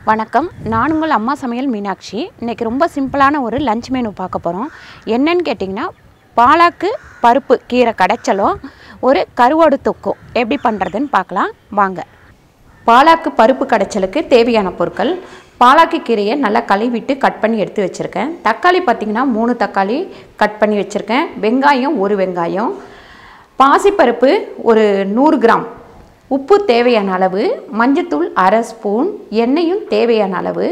வணக்கம், நான் உங்கள் அம்மா சமையல் மீனாட்சி. இன்றைக்கி ரொம்ப சிம்பிளான ஒரு லஞ்ச் மெனு பார்க்க போகிறோம். என்னன்னு கேட்டிங்கன்னா, பாலாக்கு பருப்பு கீரை கடைச்சலும் ஒரு கருவாடு தொக்கும் எப்படி பண்ணுறதுன்னு பார்க்கலாம் வாங்க. பாலாக்கு பருப்பு கடைச்சலுக்கு தேவையான பொருட்கள்: பாலாக்கு கீரையை நல்லா கழுவிட்டு கட் பண்ணி எடுத்து வச்சுருக்கேன். தக்காளி பார்த்திங்கன்னா 3 தக்காளி கட் பண்ணி வச்சுருக்கேன். வெங்காயம் 1 வெங்காயம், பாசிப்பருப்பு ஒரு 100 கிராம், உப்பு தேவையான அளவு, மஞ்சத்தூள் அரை ஸ்பூன், எண்ணெயும் தேவையான அளவு,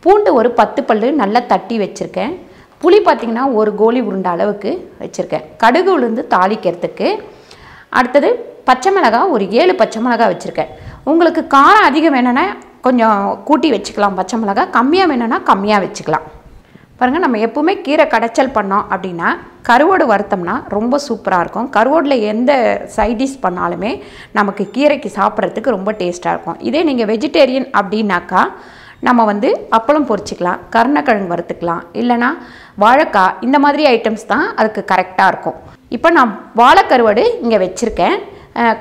பூண்டு ஒரு 10 பல்லு நல்லா தட்டி வச்சுருக்கேன். புளி பார்த்திங்கன்னா ஒரு கோலி உருண்டை அளவுக்கு வச்சுருக்கேன். கடுகு உளுந்து தாளிக்கிறதுக்கு. அடுத்தது பச்சை மிளகாய் ஒரு 7 பச்சை மிளகாய் வச்சுருக்கேன். உங்களுக்கு காரம் அதிகம் வேணும்னா கொஞ்சம் கூட்டி வச்சுக்கலாம், பச்சை மிளகாய் கம்மியாக வேணும்னா கம்மியாக வச்சுக்கலாம். பாருங்கள், நம்ம எப்போவுமே கீரை கடைச்சல் பண்ணோம் அப்படின்னா கருவாடு வறுத்தோம்னா ரொம்ப சூப்பராக இருக்கும். கருவாடில் எந்த சைடிஷ் பண்ணாலுமே நமக்கு கீரைக்கு சாப்பிட்றதுக்கு ரொம்ப டேஸ்ட்டாக இருக்கும். இதே நீங்கள் வெஜிடேரியன் அப்படின்னாக்கா நம்ம அப்பளம் பொரிச்சிக்கலாம், கருணக்கிழங்கு வறுத்துக்கலாம், இல்லைனா வாழைக்காய், இந்த மாதிரி ஐட்டம்ஸ் தான் அதுக்கு கரெக்டாக இருக்கும். இப்போ நான் வாழைக்கருவாடு இங்கே வச்சுருக்கேன்.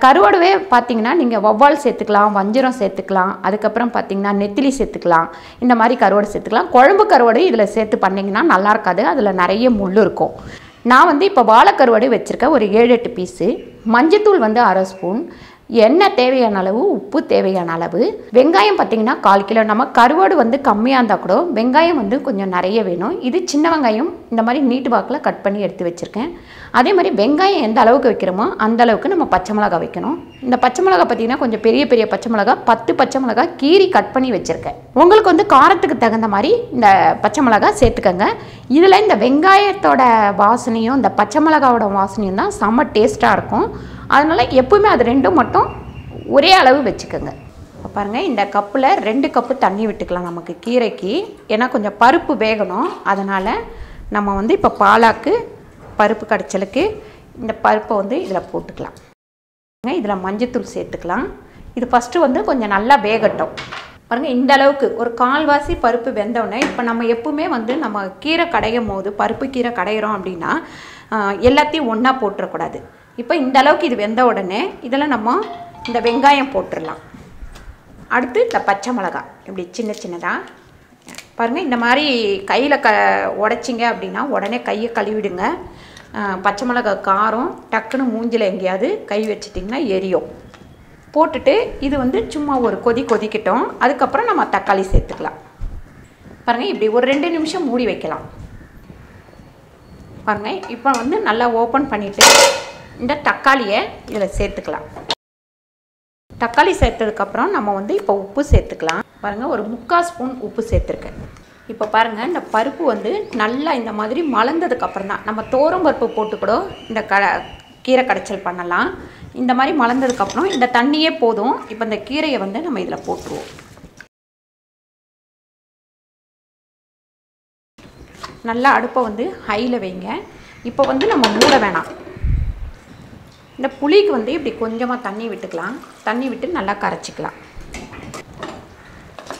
கருவாடுவே பார்த்திங்கன்னா நீங்கள் வவ்வால் சேர்த்துக்கலாம், வஞ்சிரம் சேர்த்துக்கலாம், அதுக்கப்புறம் பார்த்திங்கன்னா நெத்திலி சேர்த்துக்கலாம், இந்த மாதிரி கருவாடு சேர்த்துக்கலாம். குழம்பு கருவாடு இதில் சேர்த்து பண்ணிங்கன்னா நல்லா இருக்காது, அதில் நிறைய முள் இருக்கும். நான் இப்போ வாழைக்கருவாடு வச்சுருக்கேன் ஒரு 7-8 பீஸு. மஞ்சத்தூள் அரை ஸ்பூன், எண்ணெய் தேவையான அளவு, உப்பு தேவையான அளவு, வெங்காயம் பார்த்திங்கன்னா 1/4 கிலோ. நம்ம கருவாடு கம்மியாக இருந்தால் கூட வெங்காயம் கொஞ்சம் நிறைய வேணும். இது சின்ன வெங்காயம் இந்த மாதிரி நீட்டு வாக்கில் கட் பண்ணி எடுத்து வச்சுருக்கேன். அதே மாதிரி வெங்காயம் எந்த அளவுக்கு வைக்கிறோமோ அந்த அளவுக்கு நம்ம பச்சை மிளகாய் வைக்கணும். இந்த பச்சை மிளகாய் பார்த்திங்கன்னா கொஞ்சம் பெரிய பெரிய பச்சை மிளகாய், 10 பச்சை மிளகாய் கீரி கட் பண்ணி வச்சுருக்கேன். உங்களுக்கு காரத்துக்கு தகுந்த மாதிரி இந்த பச்சை மிளகாய் சேர்த்துக்கங்க. இதில் இந்த வெங்காயத்தோட வாசனையும் இந்த பச்சை மிளகாவோட வாசனையும் தான் செம்ம டேஸ்ட்டாக இருக்கும். அதனால் எப்பவுமே அது ரெண்டும் மட்டும் ஒரே அளவு வச்சுக்கோங்க. பாருங்கள், இந்த கப்பில் 2 கப்பு தண்ணி விட்டுக்கலாம் நமக்கு கீரைக்கு. ஏன்னா கொஞ்சம் பருப்பு வேகணும், அதனால் நம்ம இப்போ பாலாக்கு பருப்பு கடைச்சலுக்கு இந்த பருப்பை இதில் போட்டுக்கலாம். இதில் மஞ்சத்தூள் சேர்த்துக்கலாம். இது ஃபஸ்ட்டு கொஞ்சம் நல்லா வேகட்டும். பாருங்கள், இந்த அளவுக்கு ஒரு 1/4 பருப்பு வெந்தோடனே இப்போ நம்ம எப்பவுமே நம்ம கீரை கடையும் போது, பருப்பு கீரை கடையிறோம் அப்படின்னா எல்லாத்தையும் ஒன்றா போட்டுறக்கூடாது. இப்போ இந்த அளவுக்கு இது வெந்த உடனே இதில் நம்ம இந்த வெங்காயம் போட்டுடலாம். அடுத்து இந்த பச்சை மிளகாய் இப்படி சின்ன சின்னதாக பாருங்கள், இந்த மாதிரி கையில் உடைச்சிங்க அப்படின்னா உடனே கையை கழுவிடுங்க. பச்சை மிளகாய் காரம் டக்குன்னு மூஞ்சில் எங்கேயாவது கை வச்சிட்டிங்கன்னா எரியும். போட்டுட்டு இது சும்மா ஒரு கொதிக்கட்டும். அதுக்கப்புறம் நம்ம தக்காளி சேர்த்துக்கலாம். பாருங்கள், இப்படி ஒரு 2 நிமிஷம் மூடி வைக்கலாம். பாருங்கள், இப்போ நல்லா ஓப்பன் பண்ணிவிட்டு இந்த தக்காளியை இதில் சேர்த்துக்கலாம். தக்காளி சேர்த்ததுக்கப்புறம் நம்ம இப்போ உப்பு சேர்த்துக்கலாம். பாருங்கள், ஒரு 3/4 ஸ்பூன் உப்பு சேர்த்துருக்கேன். இப்போ பாருங்கள், இந்த பருப்பு நல்லா இந்த மாதிரி மலர்ந்ததுக்கப்புறம் தான் நம்ம தோரம் பருப்பு போட்டு கூட இந்த கீரை கடைச்சல் பண்ணலாம். இந்த மாதிரி மலர்ந்ததுக்கப்புறம் இந்த தண்ணியே போதும். இப்போ இந்த கீரையை நம்ம இதில் போட்டுருவோம். நல்லா அடுப்பை ஹையில் வைங்க. இப்போ நம்ம மூட வேணாம். இந்த புளிக்கு இப்படி கொஞ்சமாக தண்ணி விட்டுக்கலாம். தண்ணி விட்டு நல்லா கரைச்சிக்கலாம்.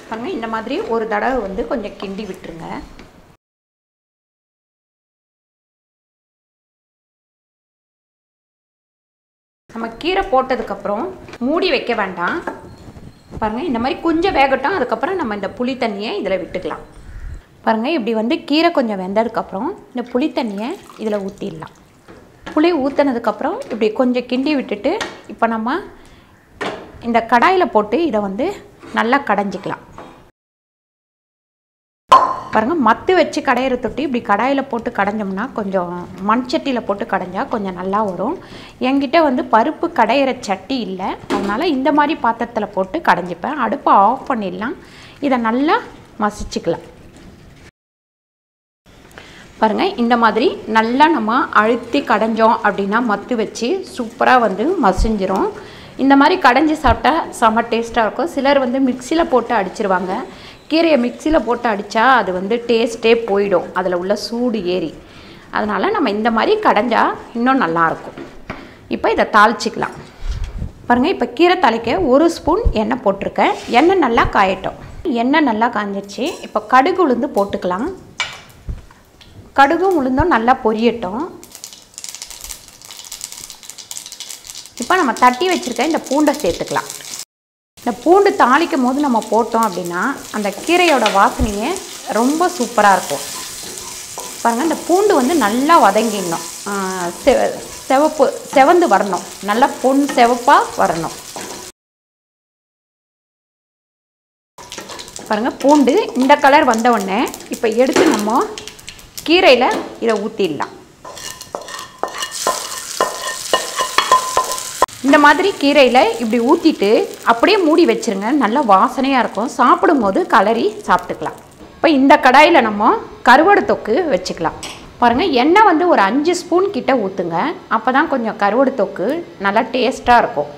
பாருங்கள், இந்த மாதிரி ஒரு தடவை கொஞ்சம் கிண்டி விட்டுருங்க. நம்ம கீரை போட்டதுக்கப்புறம் மூடி வைக்க வேண்டாம். பாருங்கள், இந்த மாதிரி கொஞ்சம் வேகட்டும். அதுக்கப்புறம் நம்ம இந்த புளி தண்ணியை இதில் விட்டுக்கலாம். பாருங்கள், இப்படி கீரை கொஞ்சம் வெந்ததுக்கப்புறம் இந்த புளி தண்ணியை இதில் ஊற்றிடலாம். புளி ஊற்றினதுக்கப்புறம் இப்படி கொஞ்சம் கிண்டி விட்டுட்டு இப்போ நம்ம இந்த கடாயில் போட்டு இதை நல்லா கடைஞ்சிக்கலாம். பாருங்கள், மத்து வச்சு கடையிற தொட்டி இப்படி கடாயில் போட்டு கடைஞ்சோம்னா கொஞ்சம் மண் சட்டியில் போட்டு கடைஞ்சா கொஞ்சம் நல்லா வரும். என்கிட்ட பருப்பு கடையிற சட்டி இல்லை, அதனால் இந்த மாதிரி பாத்திரத்தில் போட்டு கடைஞ்சிப்பேன். அடுப்பை ஆஃப் பண்ணிடலாம். இதை நல்லா மசிச்சுக்கலாம். பாருங்கள், இந்த மாதிரி நல்லா நம்ம அழுத்தி கடைஞ்சோம் அப்படின்னா மத்து வச்சு சூப்பராக மசிஞ்சிரும். இந்த மாதிரி கடைஞ்சி சாப்பிட்டா செம்ம டேஸ்ட்டாக இருக்கும். சிலர் மிக்சியில் போட்டு அடிச்சிருவாங்க. கீரையை மிக்சியில் போட்டு அடித்தா அது டேஸ்ட்டே போயிடும், அதில் உள்ள சூடு ஏறி. அதனால் நம்ம இந்த மாதிரி கடைஞ்சா இன்னும் நல்லாயிருக்கும். இப்போ இதை தாளிச்சிக்கலாம். பாருங்கள், இப்போ கீரை தாளிக்க 1 ஸ்பூன் எண்ணெய் போட்டிருக்கேன். எண்ணெய் நல்லா காயட்டும். எண்ணெய் நல்லா காஞ்சிச்சு. இப்போ கடுகு உளுந்து போட்டுக்கலாம். கடுகும் உளுந்தும் நல்லா பொரியட்டும். இப்போ நம்ம தட்டி வச்சுருக்க இந்த பூண்டை சேர்த்துக்கலாம். இந்த பூண்டு தாளிக்கும் போது நம்ம போட்டோம் அப்படின்னா அந்த கீரையோட வாசனையே ரொம்ப சூப்பராக இருக்கும். பாருங்கள், இந்த பூண்டு வந்து நல்லா வதங்கிடணும், செவந்து வரணும், நல்லா பொன் செவப்பாக வரணும். பாருங்கள், பூண்டு இந்த கலர் வந்த உடனே இப்போ எடுத்து நம்ம கீரையில் இதை ஊற்றிடலாம். இந்த மாதிரி கீரையில் இப்படி ஊற்றிட்டு அப்படியே மூடி வச்சுருங்க. நல்லா வாசனையாக இருக்கும். சாப்பிடும்போது கலரி சாப்பிட்டுக்கலாம். இப்போ இந்த கடாயில் நம்ம கருவாடு தொக்கு வச்சுக்கலாம். பாருங்கள், எண்ணெய் வந்து ஒரு 5 ஸ்பூன் கிட்ட ஊற்றுங்க. அப்போ தான் கொஞ்சம் கருவாடு தொக்கு நல்லா டேஸ்ட்டாக இருக்கும்.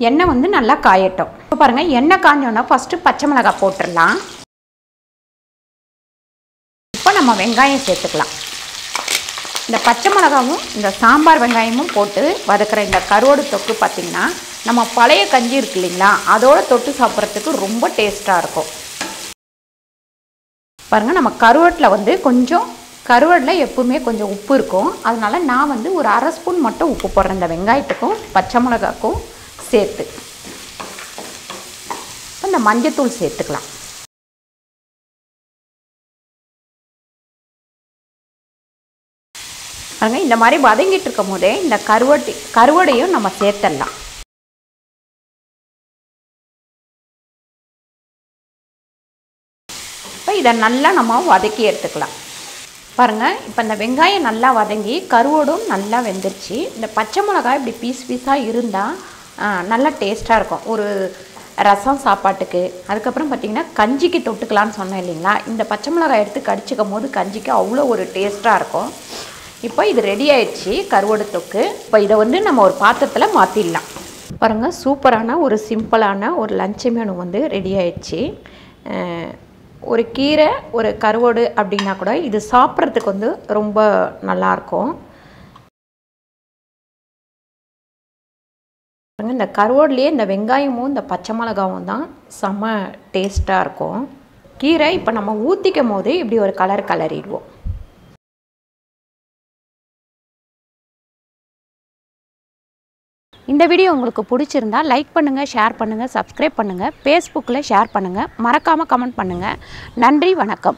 எண்ணெய் வந்து நல்லா காயட்டும். இப்போ பாருங்கள், எண்ணெய் காஞ்சோன்னா ஃபஸ்ட்டு பச்சை மிளகாய் போட்டுடலாம். இப்போ நம்ம வெங்காயம் சேர்த்துக்கலாம். இந்த பச்சை மிளகாவும் இந்த சாம்பார் வெங்காயமும் போட்டு வதக்கிற இந்த கருவாடு தொக்கு பார்த்திங்கன்னா நம்ம பழைய கஞ்சி இருக்கு இல்லைங்களா, அதோடு தொட்டு சாப்பிட்றதுக்கு ரொம்ப டேஸ்ட்டாக இருக்கும். பாருங்கள், நம்ம கருவாட்டில் வந்து கொஞ்சம் கருவாட்டில் எப்பவுமே கொஞ்சம் உப்பு இருக்கும். அதனால் நான் வந்து ஒரு 1/2 ஸ்பூன் மட்டும் உப்பு போடுறேன் இந்த வெங்காயத்துக்கும் பச்சை மிளகாக்கும் சேர்த்து. இந்த மஞ்சத்தூள் சேர்த்துக்கலாம். பாருங்கள், இந்த மாதிரி வதங்கிட்டு இருக்கும் போதே இந்த கருவாடையும் நம்ம சேர்த்துடலாம். இப்போ இதை நல்லா நம்ம வதக்கி எடுத்துக்கலாம். பாருங்கள், இப்போ இந்த வெங்காயம் நல்லா வதங்கி கருவாடும் நல்லா வெந்துருச்சு. இந்த பச்சை மிளகாய் இப்படி பீஸாக இருந்தால் நல்லா டேஸ்ட்டாக இருக்கும். ஒரு ரசம் சாப்பாட்டுக்கு, அதுக்கப்புறம் பார்த்திங்கன்னா கஞ்சிக்கு தொட்டுக்கலான்னு சொன்னேன் இல்லைங்களா, இந்த பச்சை மிளகாய் எடுத்து கடிச்சிக்கும் போது கஞ்சிக்கு அவ்வளோ ஒரு டேஸ்ட்டாக இருக்கும். இப்போ இது ரெடி ஆயிடுச்சு கருவாடு தொக்கு. இப்போ இதை வந்து நம்ம ஒரு பாத்திரத்தில் மாற்றிடலாம். பாருங்கள், சூப்பரான ஒரு சிம்பிளான ஒரு லஞ்ச் மெனு வந்து ரெடி ஆயிடுச்சு. ஒரு கீரை ஒரு கருவாடு அப்படின்னா கூட இது சாப்பிட்றதுக்கு வந்து ரொம்ப நல்லாயிருக்கும். இந்த கருவாடுலேயே இந்த வெங்காயமும் இந்த பச்சை மிளகாவும் தான் செம்ம டேஸ்ட்டாக இருக்கும். கீரை இப்போ நம்ம ஊற்றிக்கும் போது இப்படி ஒரு கலர் கலரிடுவோம். இந்த வீடியோ உங்களுக்கு பிடிச்சிருந்தா லைக் பண்ணுங்கள், ஷேர் பண்ணுங்கள், சப்ஸ்கிரைப் பண்ணுங்கள், ஃபேஸ்புக்கில் ஷேர் பண்ணுங்கள், மறக்காமல் கமெண்ட் பண்ணுங்கள். நன்றி, வணக்கம்.